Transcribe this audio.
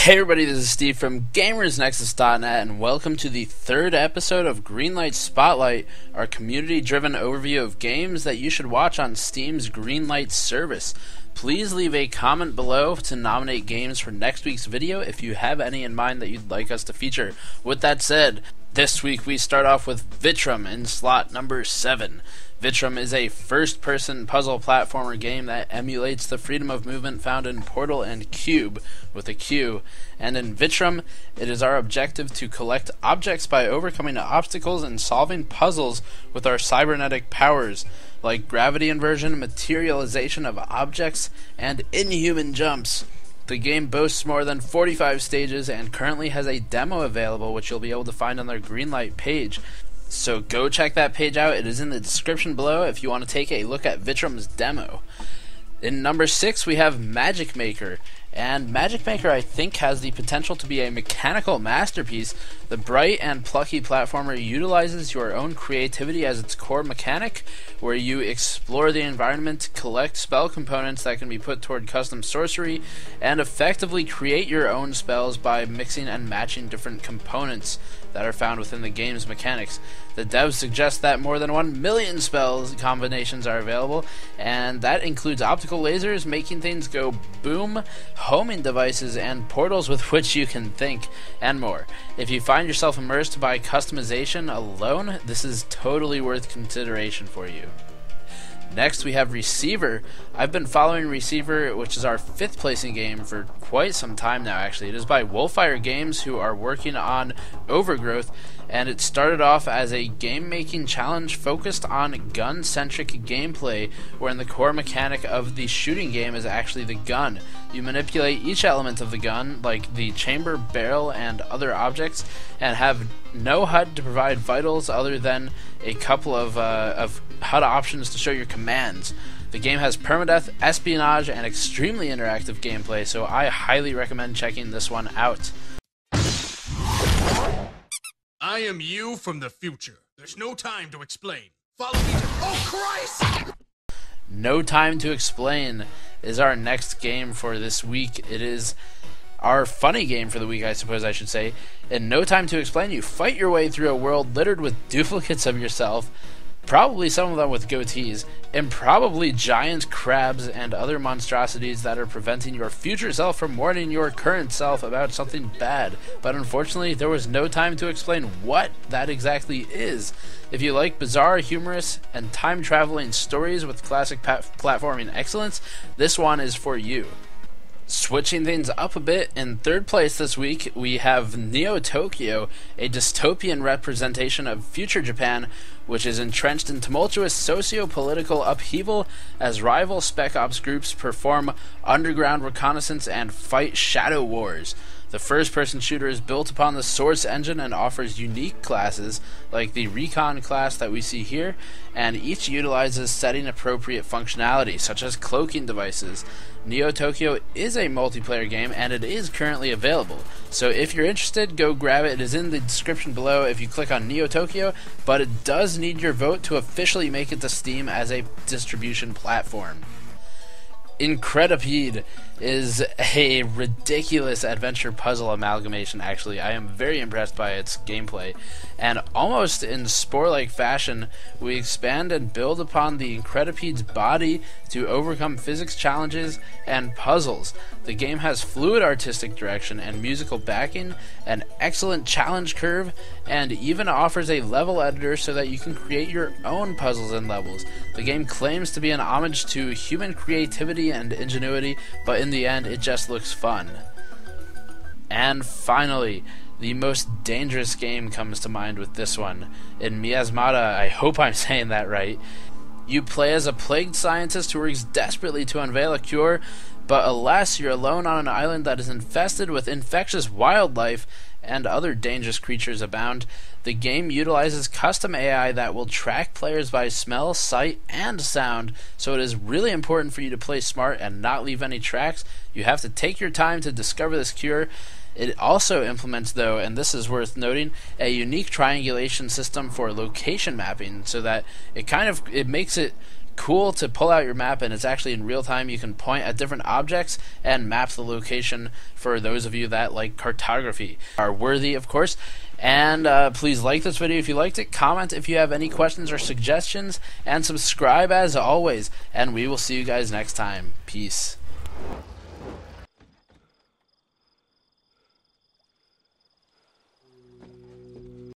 Hey everybody, this is Steve from GamersNexus.net, and welcome to the third episode of Greenlight Spotlight, our community-driven overview of games that you should watch on Steam's Greenlight service. Please leave a comment below to nominate games for next week's video if you have any in mind that you'd like us to feature. With that said, this week we start off with VITRUM in slot number 7. VITRUM is a first-person puzzle platformer game that emulates the freedom of movement found in Portal and Cube, with a Q. And in VITRUM, it is our objective to collect objects by overcoming obstacles and solving puzzles with our cybernetic powers, like gravity inversion, materialization of objects, and inhuman jumps. The game boasts more than 45 stages and currently has a demo available, which you'll be able to find on their Greenlight page. So go check that page out. It is in the description below if you want to take a look at VITRUM's demo. In number 6, we have MAGICMAKER. And MAGICMAKER, I think, has the potential to be a mechanical masterpiece. The bright and plucky platformer utilizes your own creativity as its core mechanic, where you explore the environment, collect spell components that can be put toward custom sorcery, and effectively create your own spells by mixing and matching different components that are found within the game's mechanics. The devs suggest that more than 1 million spells combinations are available, and that includes optical lasers, making things go boom, homing devices, and portals with which you can think, and more. If you find yourself immersed by customization alone, this is totally worth consideration for you. Next, we have Receiver. I've been following Receiver, which is our 5th placing game, for quite some time now, actually. It is by Wolfire Games, who are working on Overgrowth, and it started off as a game-making challenge focused on gun-centric gameplay, wherein the core mechanic of the shooting game is actually the gun. You manipulate each element of the gun, like the chamber, barrel, and other objects, and have no HUD to provide vitals other than a couple of HUD options to show your commands. The game has permadeath, espionage, and extremely interactive gameplay, so I highly recommend checking this one out. I am you from the future. There's no time to explain. Follow me to— Oh, Christ! No Time to Explain is our next game for this week. It is our funny game for the week, I suppose I should say. In No Time to Explain, you fight your way through a world littered with duplicates of yourself, probably some of them with goatees, and probably giant crabs and other monstrosities that are preventing your future self from warning your current self about something bad. But unfortunately, there was no time to explain what that exactly is. If you like bizarre, humorous, and time-traveling stories with classic platforming excellence, this one is for you. Switching things up a bit, in 3rd place this week, we have NEOTOKYO, a dystopian representation of future Japan, which is entrenched in tumultuous socio-political upheaval as rival spec ops groups perform underground reconnaissance and fight shadow wars. The first-person shooter is built upon the Source engine and offers unique classes, like the Recon class that we see here, and each utilizes setting-appropriate functionality, such as cloaking devices. NEOTOKYO is a multiplayer game, and it is currently available. So if you're interested, go grab it. It is in the description below if you click on NEOTOKYO, but it does need your vote to officially make it to Steam as a distribution platform. INCREDIPEDE is a ridiculous adventure puzzle amalgamation, actually. I am very impressed by its gameplay. And almost in Spore-like fashion, we expand and build upon the INCREDIPEDE's body to overcome physics challenges and puzzles. The game has fluid artistic direction and musical backing, an excellent challenge curve, and even offers a level editor so that you can create your own puzzles and levels. The game claims to be an homage to human creativity and ingenuity, but in the end, it just looks fun. And finally, the most dangerous game comes to mind with this one. In MIASMATA, I hope I'm saying that right, you play as a plagued scientist who works desperately to unveil a cure, but alas, you're alone on an island that is infested with infectious wildlife and other dangerous creatures abound. The game utilizes custom AI that will track players by smell, sight, and sound, so it is really important for you to play smart and not leave any tracks. You have to take your time to discover this cure. It also implements, though, and this is worth noting, a unique triangulation system for location mapping, so that it makes it cool to pull out your map, and it's actually in real time. You can point at different objects and map the location for those of you that like cartography. Are worthy, of course. And please like this video if you liked it, comment if you have any questions or suggestions, and subscribe as always. And we will see you guys next time. Peace.